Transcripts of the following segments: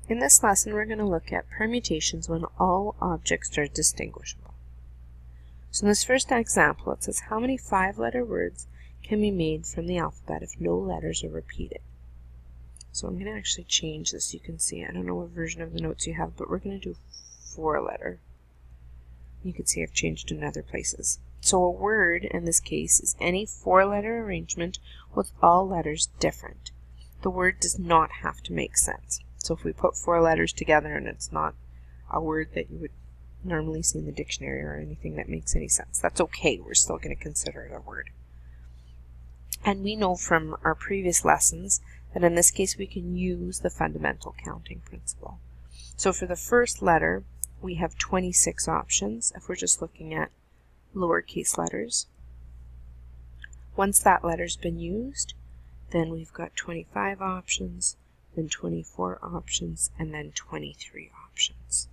In this lesson, we're going to look at permutations when all objects are distinguishable. So in this first example, it says how many 5-letter words can be made from the alphabet if no letters are repeated. So I'm going to actually change this. You can see, I don't know what version of the notes you have, but we're going to do 4-letter. You can see I've changed in other places. So a word in this case is any 4-letter arrangement with all letters different. The word does not have to make sense. So if we put 4 letters together and it's not a word that you would normally see in the dictionary or anything that makes any sense, that's okay. We're still going to consider it a word. And we know from our previous lessons that in this case we can use the fundamental counting principle. So for the first letter, we have 26 options if we're just looking at lowercase letters. Once that letter's been used, then we've got 25 options, then 24 options, and then 23 options.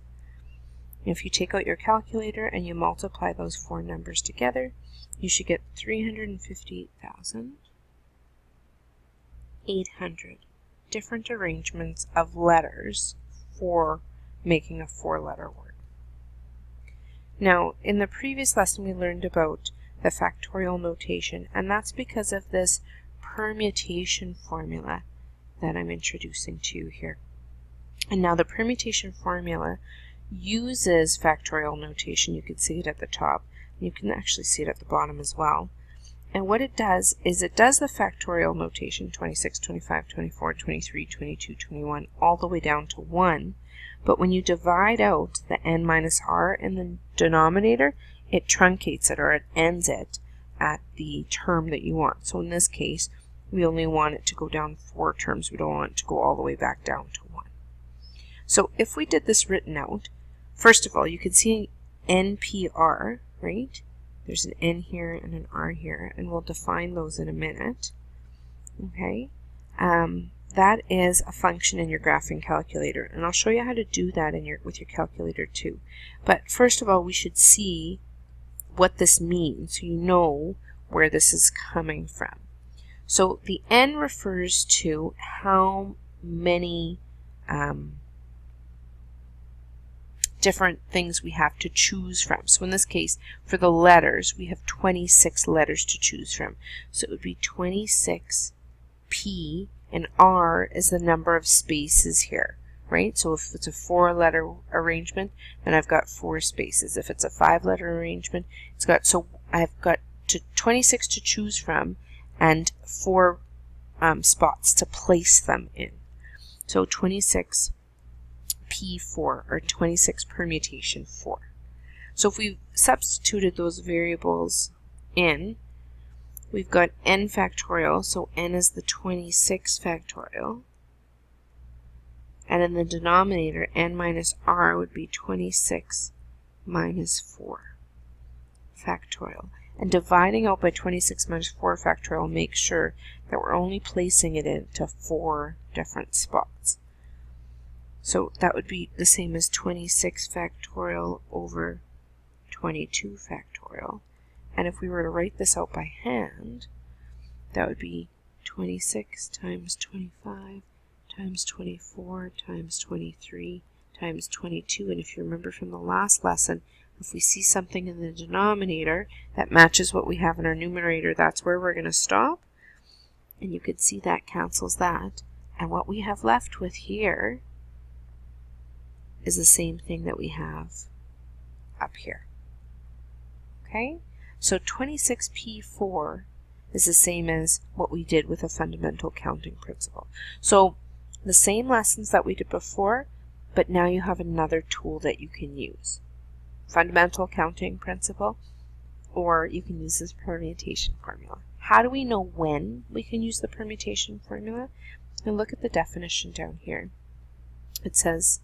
If you take out your calculator and you multiply those 4 numbers together, you should get 358,800 different arrangements of letters for making a 4-letter word. Now, in the previous lesson we learned about the factorial notation, and that's because of this permutation formula that I'm introducing to you here. And now the permutation formula uses factorial notation. You can see it at the top. You can actually see it at the bottom as well. And what it does is it does the factorial notation 26, 25, 24, 23, 22, 21 all the way down to 1. But when you divide out the n minus r in the denominator, it truncates it, or it ends it at the term that you want. So in this case, we only want it to go down 4 terms. We don't want it to go all the way back down to 1. So if we did this written out, first of all, you can see NPR, right? There's an N here and an R here, and we'll define those in a minute. Okay? That is a function in your graphing calculator, and I'll show you how to do that with your calculator too. But first of all, we should see what this means so you know where this is coming from. So the N refers to how many different things we have to choose from. So in this case, for the letters, we have 26 letters to choose from. So it would be 26P, and R is the number of spaces here, right? So if it's a 4-letter arrangement, then I've got 4 spaces. If it's a 5-letter arrangement, so I've got 26 to choose from and 4 spots to place them in. So 26 P4, or 26 permutation 4. So if we've substituted those variables in, we've got n factorial, so n is the 26 factorial. And in the denominator, n minus r would be 26 minus 4 factorial. And dividing out by 26 minus 4 factorial makes sure that we're only placing it into 4 different spots. So that would be the same as 26 factorial over 22 factorial. And if we were to write this out by hand, that would be 26 times 25 times 24 times 23 times 22. And if you remember from the last lesson, if we see something in the denominator that matches what we have in our numerator, that's where we're going to stop. And you can see that cancels that. And what we have left with here is the same thing that we have up here. Okay? So 26P4 is the same as what we did with a fundamental counting principle. So the same lessons that we did before, but now you have another tool that you can use. Fundamental counting principle, or you can use this permutation formula. How do we know when we can use the permutation formula? And look at the definition down here. It says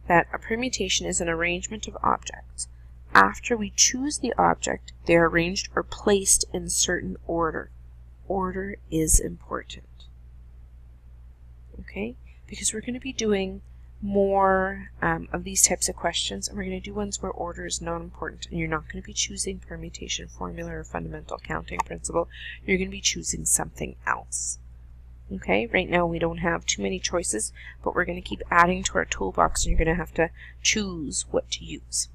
that a permutation is an arrangement of objects. After we choose the object, they are arranged or placed in certain order. Order is important. Okay? Because we're going to be doing more of these types of questions, and we're going to do ones where order is not important, and you're not going to be choosing permutation formula or fundamental counting principle. You're going to be choosing something else. Okay, right now we don't have too many choices, but we're going to keep adding to our toolbox, and you're going to have to choose what to use.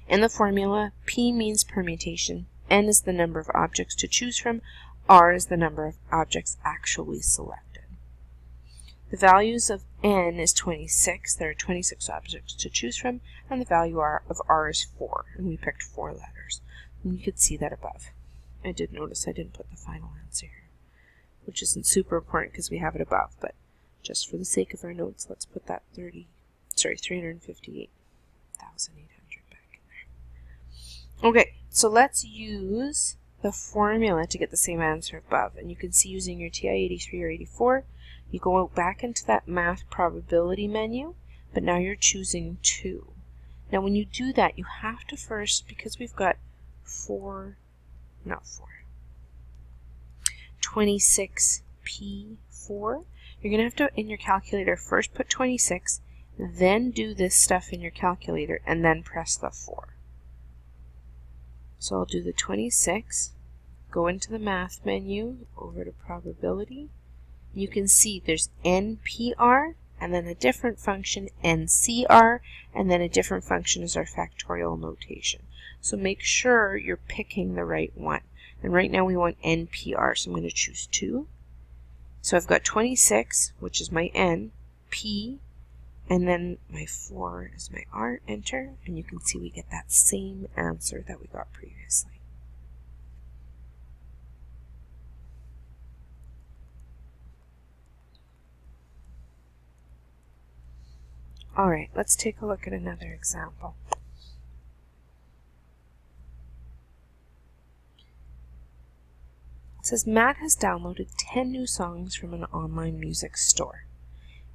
In the formula, P means permutation, N is the number of objects to choose from, R is the number of objects actually selected. The values of N is 26, there are 26 objects to choose from, and the value of R is 4, and we picked 4 letters. And you could see that above. I did notice I didn't put the final answer here, which isn't super important because we have it above, but just for the sake of our notes, let's put that 358,800 back in there. Okay, so let's use the formula to get the same answer above. And you can see using your TI 83 or 84, you go back into that math probability menu, but now you're choosing 2. Now when you do that, you have to first, because we've got 26P4, you're going to have to, in your calculator, first put 26, then do this stuff in your calculator, and then press the 4. So I'll do the 26, go into the math menu, over to probability. You can see there's NPR, and then a different function, NCR, and then a different function is our factorial notation. So make sure you're picking the right one. And right now we want NPR, so I'm going to choose 2. So I've got 26, which is my N, P, and then my 4 is my R, enter, and you can see we get that same answer that we got previously. Alright, let's take a look at another example. It says Matt has downloaded 10 new songs from an online music store.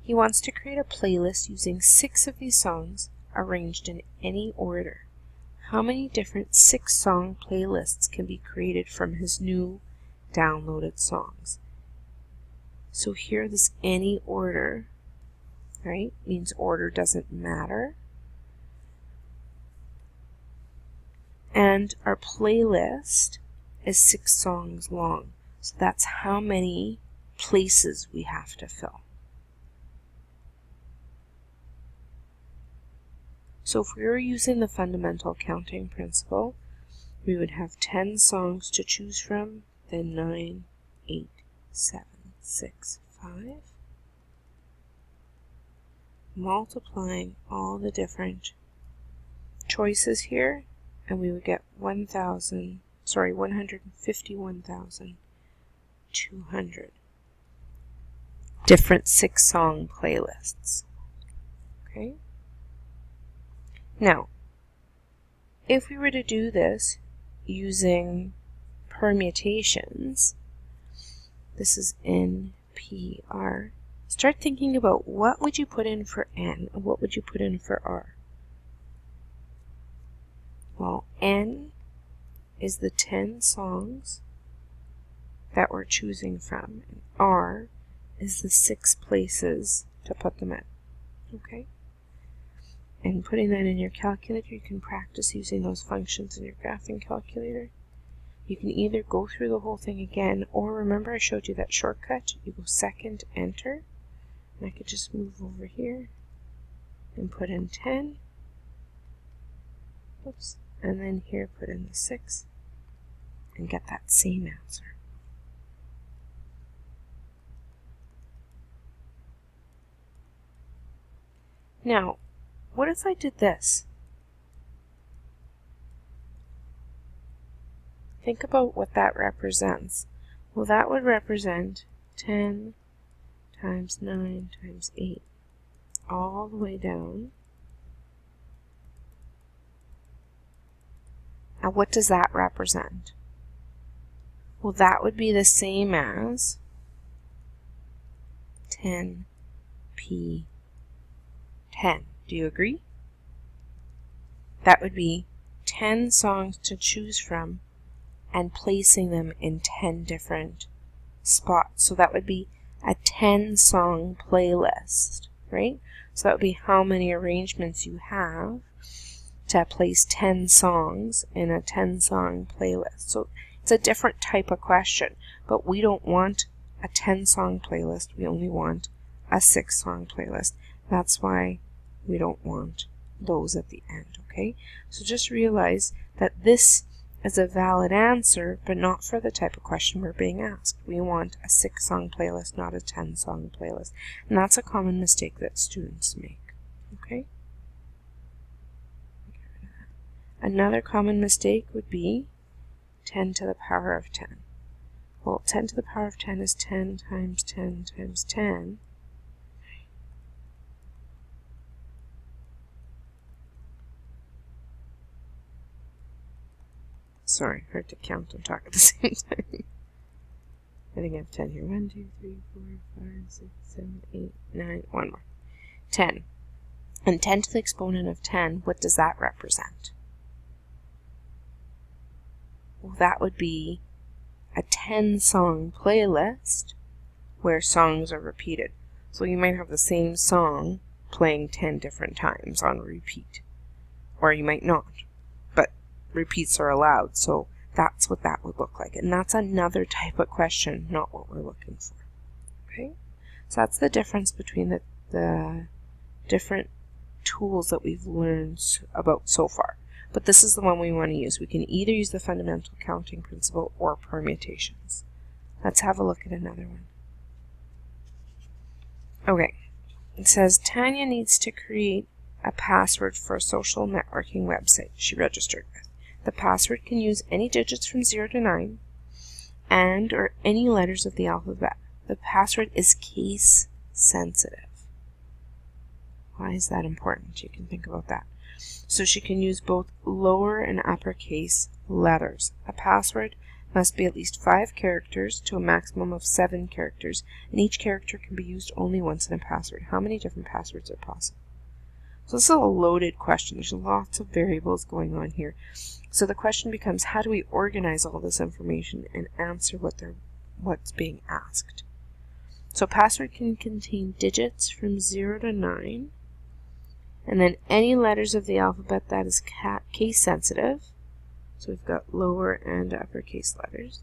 He wants to create a playlist using 6 of these songs arranged in any order. How many different 6-song playlists can be created from his new downloaded songs? So here this any order, right, means order doesn't matter. And our playlist is 6 songs long. So that's how many places we have to fill. So if we were using the fundamental counting principle, we would have 10 songs to choose from, then 9, 8, 7, 6, 5. Multiplying all the different choices here, and we would get 151,200 different 6-song playlists. Okay? Now, if we were to do this using permutations, this is NPR, start thinking about what would you put in for N and what would you put in for R. Well, N is the 10 songs that we're choosing from, and R is the 6 places to put them in. Okay? And putting that in your calculator, you can practice using those functions in your graphing calculator. You can either go through the whole thing again, or remember I showed you that shortcut. You go second, enter, and I could just move over here and put in 10. Oops. And then here put in the 6 and get that same answer. Now, what if I did this? Think about what that represents. Well, that would represent 10 times 9 times 8, all the way down. Now, what does that represent? Well, that would be the same as 10p10. Do you agree? That would be 10 songs to choose from and placing them in 10 different spots. So that would be a 10-song playlist, right? So that would be how many arrangements you have to place 10 songs in a 10-song playlist. So it's a different type of question, but we don't want a 10-song playlist. We only want a 6-song playlist. That's why we don't want those at the end, okay? So just realize that this is a valid answer, but not for the type of question we're being asked. We want a 6-song playlist, not a 10-song playlist. And that's a common mistake that students make, okay? Another common mistake would be 10 to the power of 10. Well, 10 to the power of 10 is 10 times 10 times 10. Sorry, hard to count and talk at the same time. I think I have 10 here. 1, 2, 3, 4, 5, 6, 7, 8, 9. One more. 10. And 10 to the exponent of 10, what does that represent? Well, that would be a 10-song playlist where songs are repeated. So you might have the same song playing 10 different times on repeat. Or you might not. But repeats are allowed, so that's what that would look like. And that's another type of question, not what we're looking for. Okay? So that's the difference between the different tools that we've learned about so far. But this is the one we want to use. We can either use the fundamental counting principle or permutations. Let's have a look at another one. Okay, it says Tanya needs to create a password for a social networking website she registered with. The password can use any digits from 0 to 9 and or any letters of the alphabet. The password is case sensitive. Why is that important? You can think about that. So she can use both lower and uppercase letters. A password must be at least 5 characters to a maximum of 7 characters, and each character can be used only once in a password. How many different passwords are possible? So this is a loaded question. There's lots of variables going on here. So the question becomes, how do we organize all this information and answer what's being asked? So password can contain digits from 0 to 9, and then any letters of the alphabet that is case sensitive. So we've got lower and uppercase letters.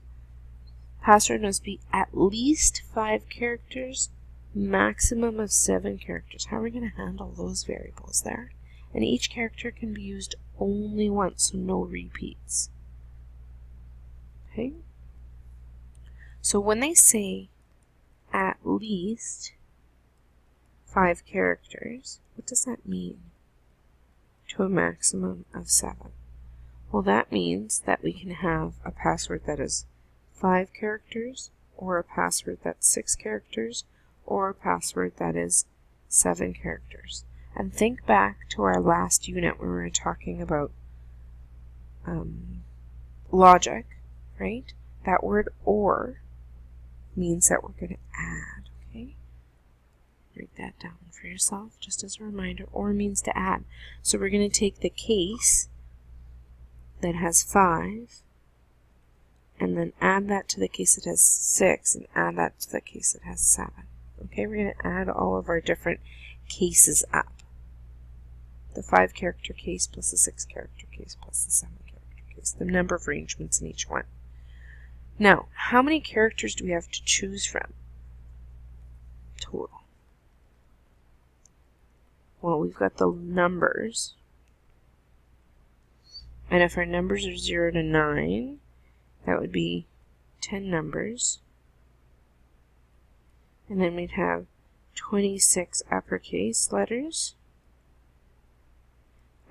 Password must be at least 5 characters, maximum of 7 characters. How are we going to handle those variables there? And each character can be used only once, so no repeats. Okay? So when they say at least 5 characters, what does that mean? To a maximum of 7. Well, that means that we can have a password that is 5 characters, or a password that's 6 characters, or a password that is 7 characters. And think back to our last unit where we were talking about logic, right? That word or means that we're going to add, okay? Write that down for yourself just as a reminder. Or means to add. So we're going to take the case that has 5 and then add that to the case that has 6 and add that to the case that has 7. Okay, we're going to add all of our different cases up. The 5 character case plus the 6 character case plus the 7 character case. The number of arrangements in each one. Now, how many characters do we have to choose from total? Well, we've got the numbers. And if our numbers are 0 to 9, that would be 10 numbers. And then we'd have 26 uppercase letters.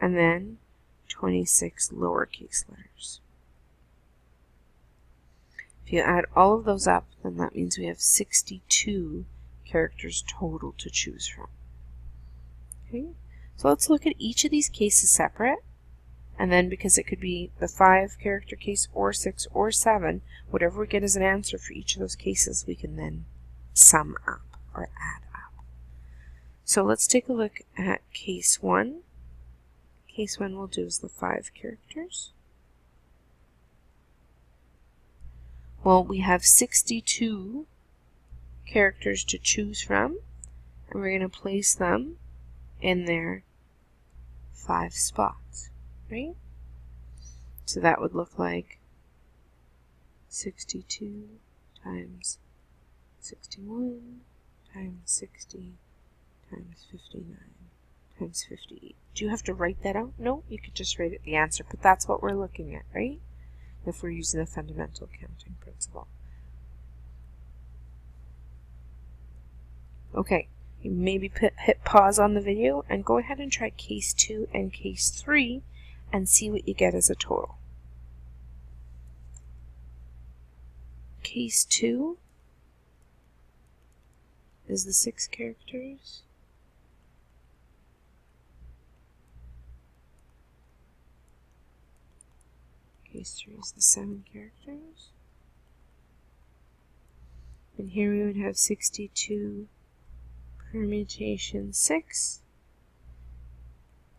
And then 26 lowercase letters. If you add all of those up, then that means we have 62 characters total to choose from. Okay, so let's look at each of these cases separate. And then because it could be the 5 character case or 6 or 7, whatever we get as an answer for each of those cases, we can then sum up or add up. So let's take a look at case 1. Case 1 we'll do is the 5 characters. Well, we have 62 characters to choose from, and we're going to place them in their 5 spots, right? So that would look like 62 times 61 times 60 times 59 times 58. Do you have to write that out? No, you could just write it the answer, but that's what we're looking at, right? If we're using the fundamental counting principle. Okay, you maybe hit pause on the video and go ahead and try case 2 and case 3 and see what you get as a total. Case 2 is the 6 characters. Case 3 is the 7 characters. And here we would have 62 permutation 6,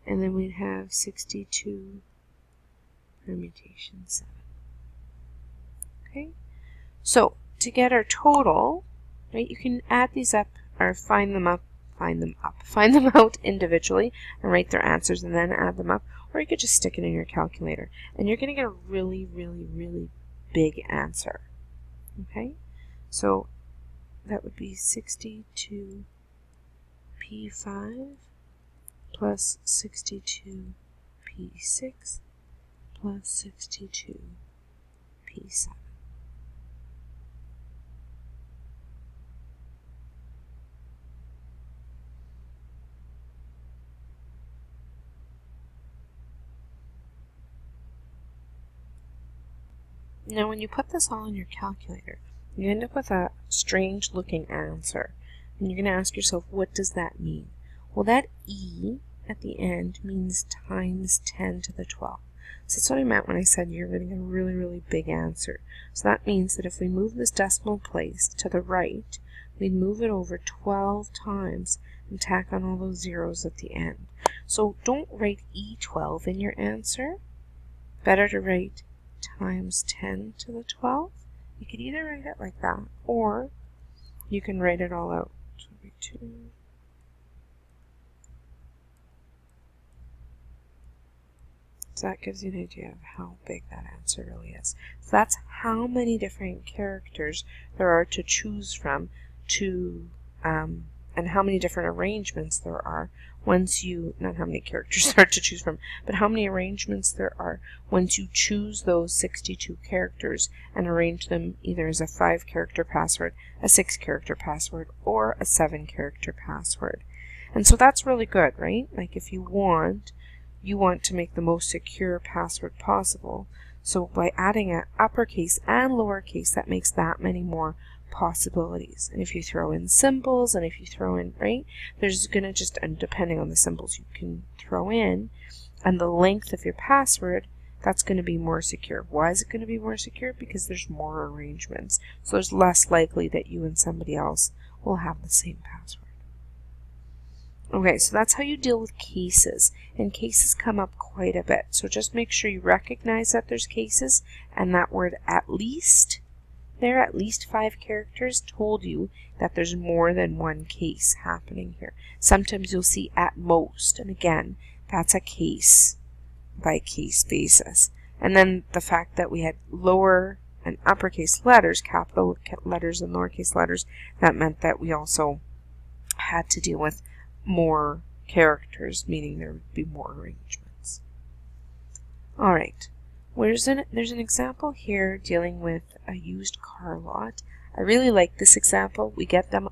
and then we'd have 62 permutation 7. Okay, so to get our total, right, you can add these up or find them out individually and write their answers and then add them up, or you could just stick it in your calculator and you're going to get a really, really, really big answer. Okay, so that would be 62 P5 plus 62 P6 plus 62 P7. Now when you put this all in your calculator, you end up with a strange looking answer. And you're going to ask yourself, what does that mean? Well, that E at the end means times 10 to the 12. So that's what I meant when I said you're going to get a really, really big answer. So that means that if we move this decimal place to the right, we'd move it over 12 times and tack on all those zeros at the end. So don't write E12 in your answer. Better to write times 10 to the 12. You could either write it like that, or you can write it all out. So 2. So that gives you an idea of how big that answer really is. So that's how many different characters there are to choose from and how many different arrangements there are once you, not how many characters there are to choose from, but how many arrangements there are once you choose those 62 characters and arrange them either as a 5-character password, a 6-character password, or a 7-character password. And so that's really good, right? Like if you want to make the most secure password possible. So by adding an uppercase and lowercase, that makes that many more possibilities. And if you throw in symbols, and if you throw in, right, there's going to just, and depending on the symbols you can throw in, and the length of your password, that's going to be more secure. Why is it going to be more secure? Because there's more arrangements. So there's less likely that you and somebody else will have the same password. Okay, so that's how you deal with cases, and cases come up quite a bit. So just make sure you recognize that there's cases, and that word at least, there, at least 5 characters, told you that there's more than one case happening here. Sometimes you'll see at most, and again, that's a case by case basis. And then the fact that we had lower and uppercase letters, capital letters and lowercase letters, that meant that we also had to deal with more characters, meaning there would be more arrangements. Alright, there's an example here dealing with a used car lot. I really like this example. We get them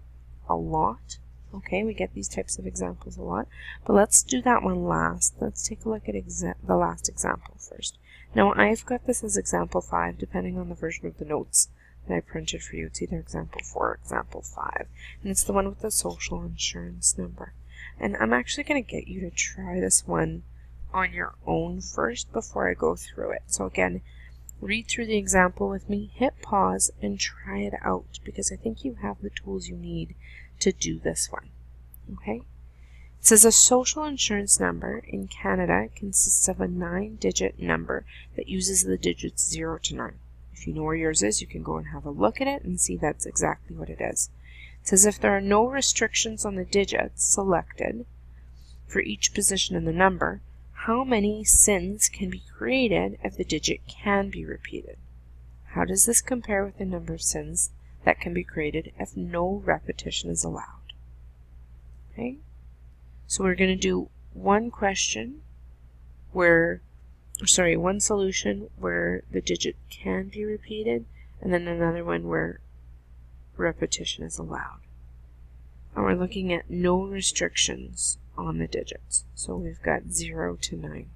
a lot. Okay, we get these types of examples a lot. But let's do that one last. Let's take a look at the last example first. Now I've got this as example 5, depending on the version of the notes that I printed for you. It's either example 4 or example 5. And it's the one with the social insurance number. And I'm actually going to get you to try this one on your own first before I go through it. So again, read through the example with me, hit pause, and try it out, because I think you have the tools you need to do this one. Okay? It says a social insurance number in Canada consists of a 9-digit number that uses the digits 0 to 9. If you know where yours is, you can go and have a look at it and see that's exactly what it is. It says if there are no restrictions on the digits selected for each position in the number, how many SINs can be created if the digit can be repeated? How does this compare with the number of SINs that can be created if no repetition is allowed. Okay? So we're going to do one question where, one solution where the digit can be repeated, and then another one where repetition is allowed. And we're looking at no restrictions on the digits. So we've got 0 to 9.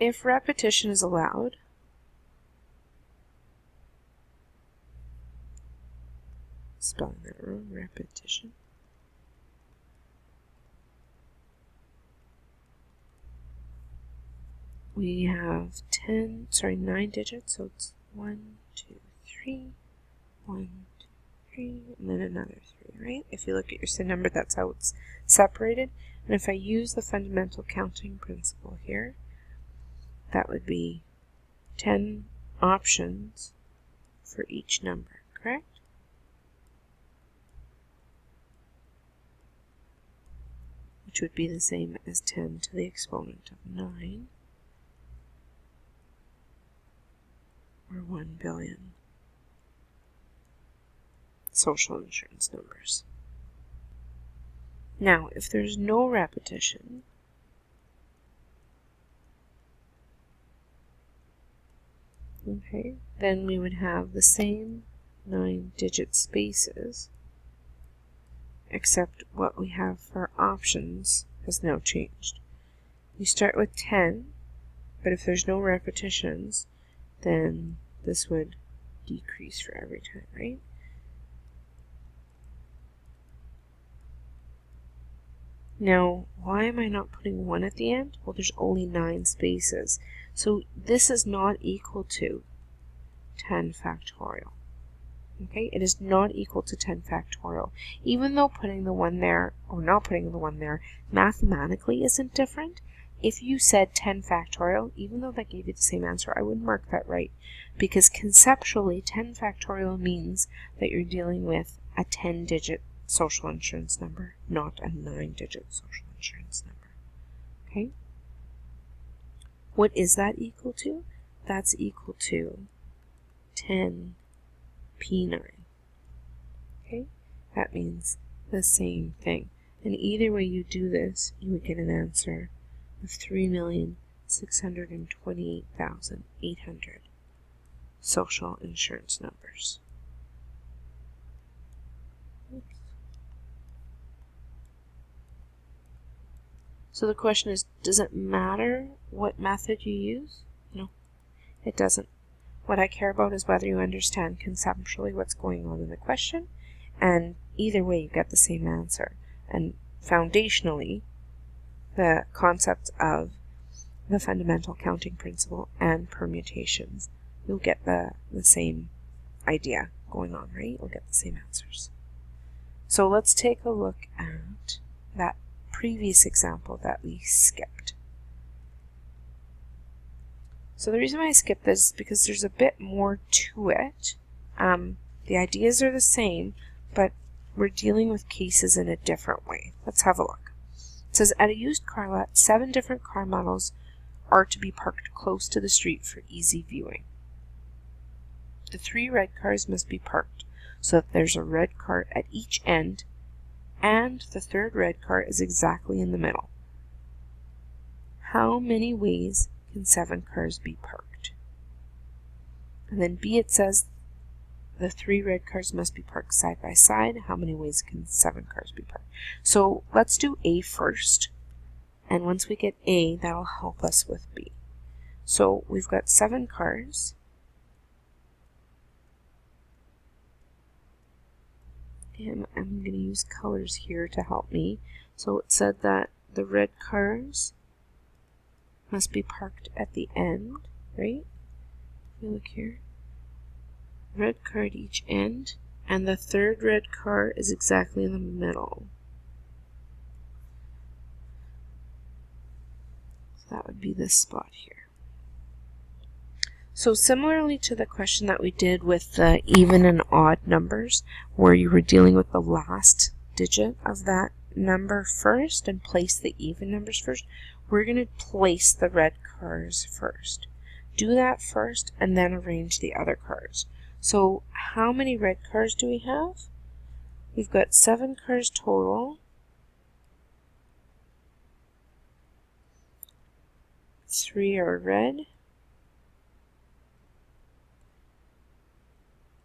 If repetition is allowed, spelling that wrong, repetition, we have 9 digits, so it's 1, 2, 3, 1, 2, 3, and then another 3, right? If you look at your SIN number, that's how it's separated. And if I use the fundamental counting principle here, that would be 10 options for each number, correct? Which would be the same as 10 to the exponent of 9, or 1 billion social insurance numbers. Now, if there's no repetition, okay, then we would have the same 9-digit spaces, except what we have for options has now changed. We start with 10, but if there's no repetitions, then this would decrease for every time, right? Now, why am I not putting 1 at the end? Well, there's only 9 spaces. So this is not equal to 10 factorial. Okay, it is not equal to 10 factorial. Even though putting the 1 there or not putting the 1 there mathematically isn't different, if you said 10 factorial, even though that gave you the same answer, I would mark that right. Because conceptually, 10 factorial means that you're dealing with a 10-digit social insurance number, not a 9-digit social insurance number. Okay? What is that equal to? That's equal to 10 P9. Okay? That means the same thing. And either way you do this, you would get an answer of 3,628,800 social insurance numbers. Oops. So the question is, does it matter what method you use? No, it doesn't. What I care about is whether you understand conceptually what's going on in the question, and either way you get the same answer. And foundationally, the concepts of the fundamental counting principle and permutations, you'll get the same idea going on, right? You'll get the same answers. So let's take a look at that previous example that we skipped. So the reason why I skipped this is because there's a bit more to it. The ideas are the same, but we're dealing with cases in a different way. Let's have a look. It says, at a used car lot, 7 different car models are to be parked close to the street for easy viewing. The 3 red cars must be parked so that there's a red car at each end, and the 3rd red car is exactly in the middle. How many ways can 7 cars be parked? And then B, it says the 3 red cars must be parked side by side. How many ways can 7 cars be parked? So let's do A first. And once we get A, that'll help us with B. So we've got 7 cars. And I'm going to use colors here to help me. So it said that the red cars must be parked at the end, right? If you look here. Red car at each end, and the 3rd red car is exactly in the middle. So that would be this spot here. So similarly to the question that we did with the even and odd numbers, where you were dealing with the last digit of that number first and place the even numbers first, we're going to place the red cars first. do that first and then arrange the other cars. So how many red cars do we have? We've got 7 cars total. 3 are red.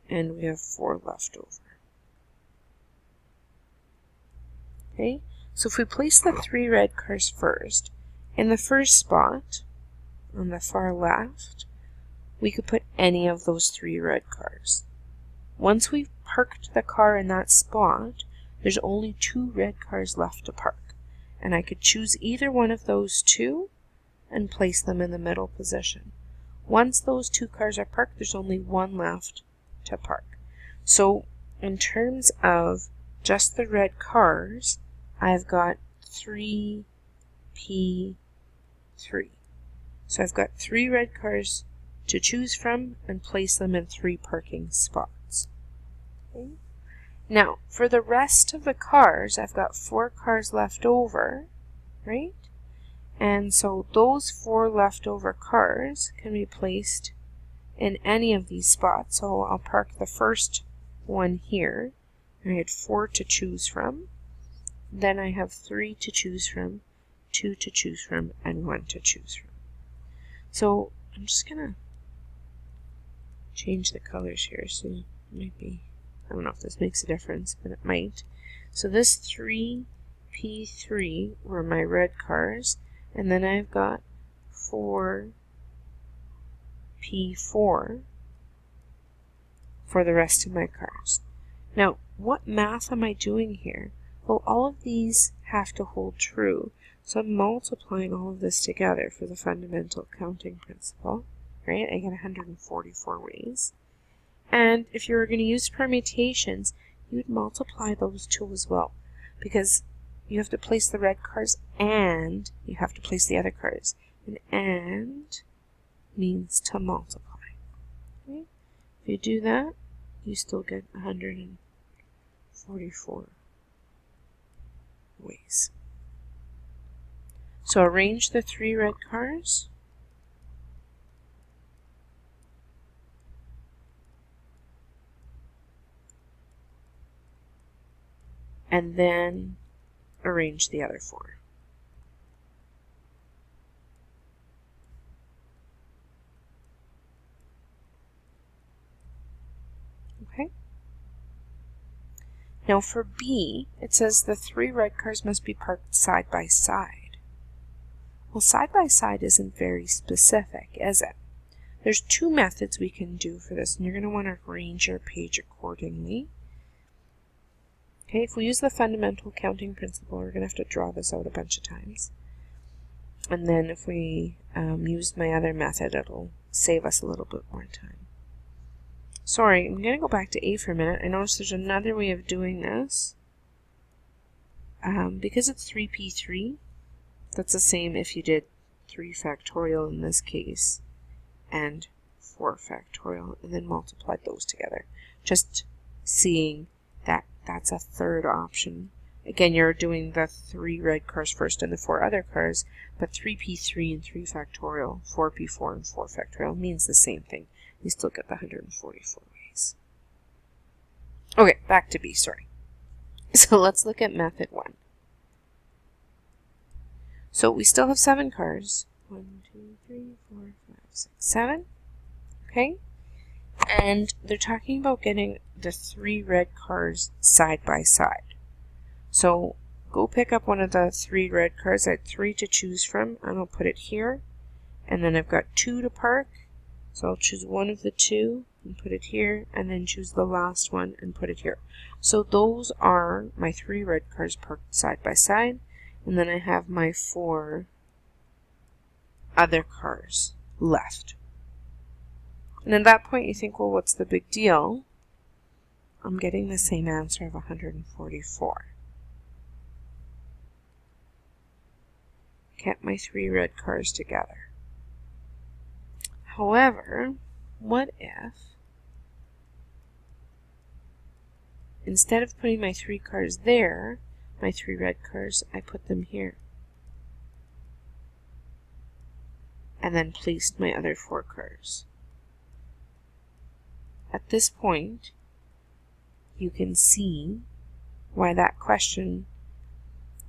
And we have 4 left over. Okay, so if we place the 3 red cars first, in the first spot, on the far left, we could put any of those 3 red cars. Once we've parked the car in that spot, there's only 2 red cars left to park. And I could choose either one of those 2 and place them in the middle position. Once those 2 cars are parked, there's only 1 left to park. So in terms of just the red cars, I've got 3P3. So I've got 3 red cars to choose from and place them in 3 parking spots. Okay. Now, for the rest of the cars, I've got 4 cars left over, right? And so those 4 leftover cars can be placed in any of these spots. So I'll park the first one here. I had 4 to choose from. Then I have 3 to choose from, 2 to choose from, and 1 to choose from. So I'm just going to change the colors here. So maybe, I don't know if this makes a difference, but it might. So this 3P3 were my red cars. And then I've got 4P4 for the rest of my cars. Now, what math am I doing here? Well, all of these have to hold true. So I'm multiplying all of this together for the fundamental counting principle, right? I get 144 ways. And if you were going to use permutations, you would multiply those 2 as well, because you have to place the red cars and you have to place the other cars. And means to multiply. Okay? If you do that, you still get 144 ways. So arrange the 3 red cars. And then arrange the other 4. Okay. Now for B, it says the 3 red cars must be parked side by side. Well, side by side isn't very specific, is it? There's 2 methods we can do for this, and you're going to want to arrange your page accordingly. Okay, if we use the fundamental counting principle, we're going to have to draw this out a bunch of times. And then if we use my other method, it'll save us a little bit more time. Sorry, I'm going to go back to A for a minute. I noticed there's another way of doing this. Because it's 3P3, that's the same if you did 3 factorial in this case, and 4 factorial, and then multiplied those together. Just seeing that that's a third option. Again, you're doing the 3 red cars first and the 4 other cars, but 3P3 and 3 factorial, 4P4 and 4 factorial means the same thing. You still get the 144 ways. Okay, back to B, sorry. So let's look at method 1. So we still have 7 cars. 1, 2, 3, 4, 5, 6, 7. Okay? And they're talking about getting the 3 red cars side by side. So go pick up one of the 3 red cars. I had 3 to choose from, and I'll put it here. And then I've got 2 to park. So I'll choose one of the 2 and put it here, and then choose the last one and put it here. So those are my 3 red cars parked side by side. And then I have my 4 other cars left. And at that point you think, well, what's the big deal? I'm getting the same answer of 144. Kept my 3 red cars together. However, what if instead of putting my 3 cars there, my 3 red cars, I put them here? and then placed my other 4 cars. At this point, you can see why that question,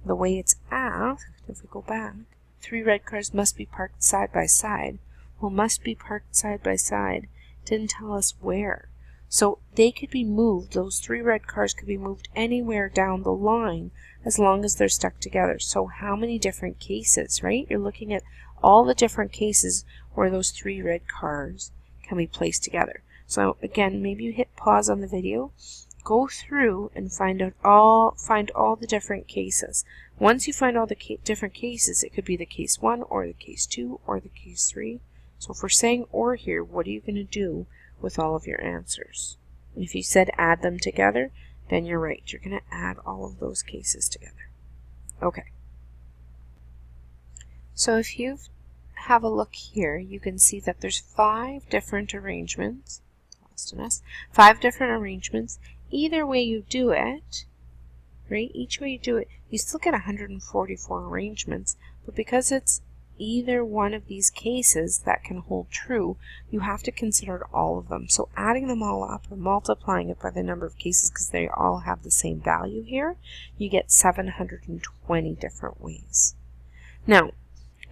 the way it's asked, if we go back, 3 red cars must be parked side by side. Well, must be parked side by side didn't tell us where. So they could be moved, those 3 red cars could be moved anywhere down the line as long as they're stuck together. So how many different cases, right? You're looking at all the different cases where those 3 red cars can be placed together. So again, maybe you hit pause on the video, go through and find all the different cases. Once you find all the different cases, it could be the case 1 or the case 2 or the case 3. So if we're saying or here, what are you going to do with all of your answers? And if you said add them together, then you're right. You're going to add all of those cases together. Okay. So if you have a look here, you can see that there's 5 different arrangements. Lost an S. 5 different arrangements. Either way you do it, right? Each way you do it, you still get 144 arrangements, but because it's either one of these cases that can hold true, you have to consider all of them. So adding them all up or multiplying it by the number of cases, because they all have the same value here, you get 720 different ways. Now,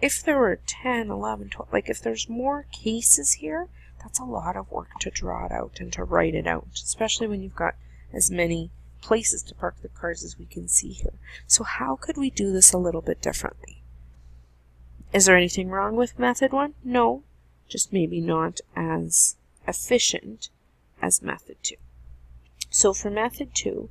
if there were 10, 11, 12, like if there's more cases here, that's a lot of work to draw it out and to write it out, especially when you've got as many places to park the cars as we can see here. So how could we do this a little bit differently? Is there anything wrong with method 1? No, just maybe not as efficient as method 2. So for method 2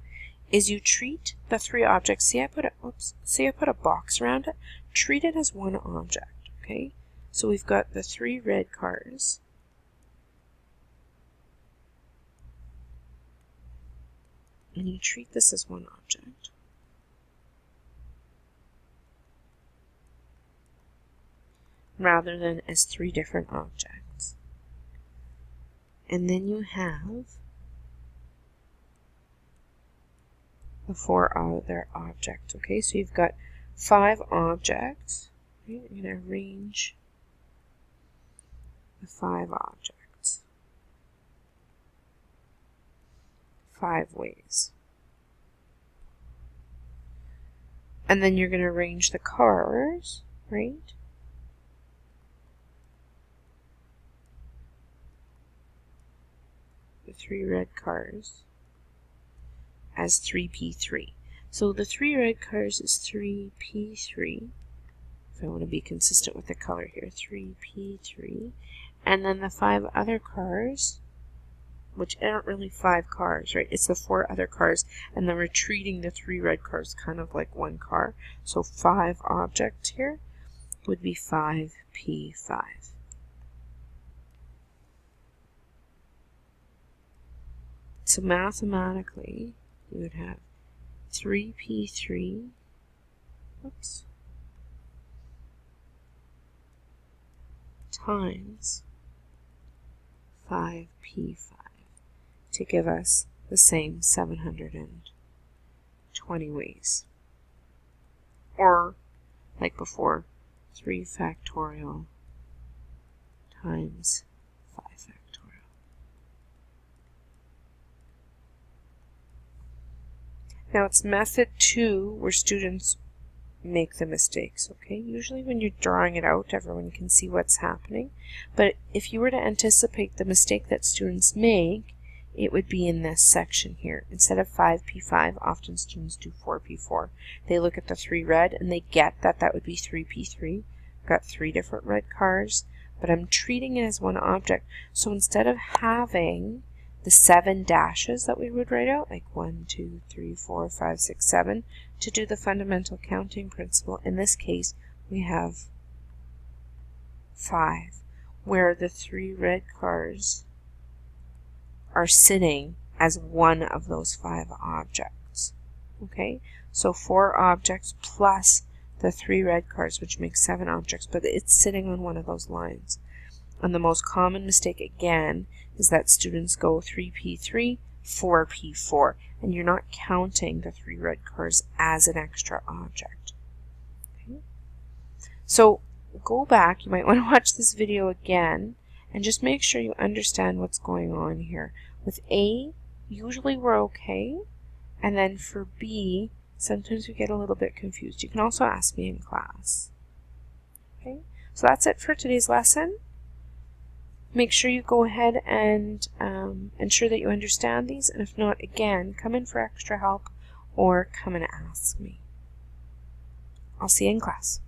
is you treat the 3 objects, see I put a box around it, treat it as one object, okay? So we've got the 3 red cars, and you treat this as one object. Rather than as 3 different objects. And then you have the 4 other objects, okay? So you've got 5 objects. Okay? You're going to arrange the 5 objects 5 ways. And then you're going to arrange the cars, right? The 3 red cars as 3p3. So the 3 red cars is 3p3. If I want to be consistent with the color here, 3p3. And then the 5 other cars, which aren't really 5 cars, right? It's the 4 other cars, and then we're treating the 3 red cars kind of like one car. So 5 objects here would be 5p5. So mathematically, you would have 3p3, oops, times 5p5 to give us the same 720 ways. Or, like before, 3 factorial times 5 factorial. Now it's method 2 where students make the mistakes, okay? Usually when you're drawing it out, everyone can see what's happening. But if you were to anticipate the mistake that students make, it would be in this section here. Instead of 5p5, often students do 4p4. They look at the 3 red and they get that that would be 3p3. I've got 3 different red cars, but I'm treating it as one object. So instead of having the 7 dashes that we would write out, like 1, 2, 3, 4, 5, 6, 7, to do the fundamental counting principle, in this case we have 5, where the 3 red cars are sitting as one of those 5 objects. Okay, so 4 objects plus the 3 red cars, which makes 7 objects, but it's sitting on one of those lines. And the most common mistake, again, is that students go 3p3, 4p4, and you're not counting the 3 red cars as an extra object. Okay? So go back, you might want to watch this video again and just make sure you understand what's going on here. With A, usually we're okay, and then for B, sometimes we get a little bit confused. You can also ask me in class. Okay, so that's it for today's lesson. Make sure you go ahead and ensure that you understand these, and if not, again, come in for extra help or come and ask me. I'll see you in class.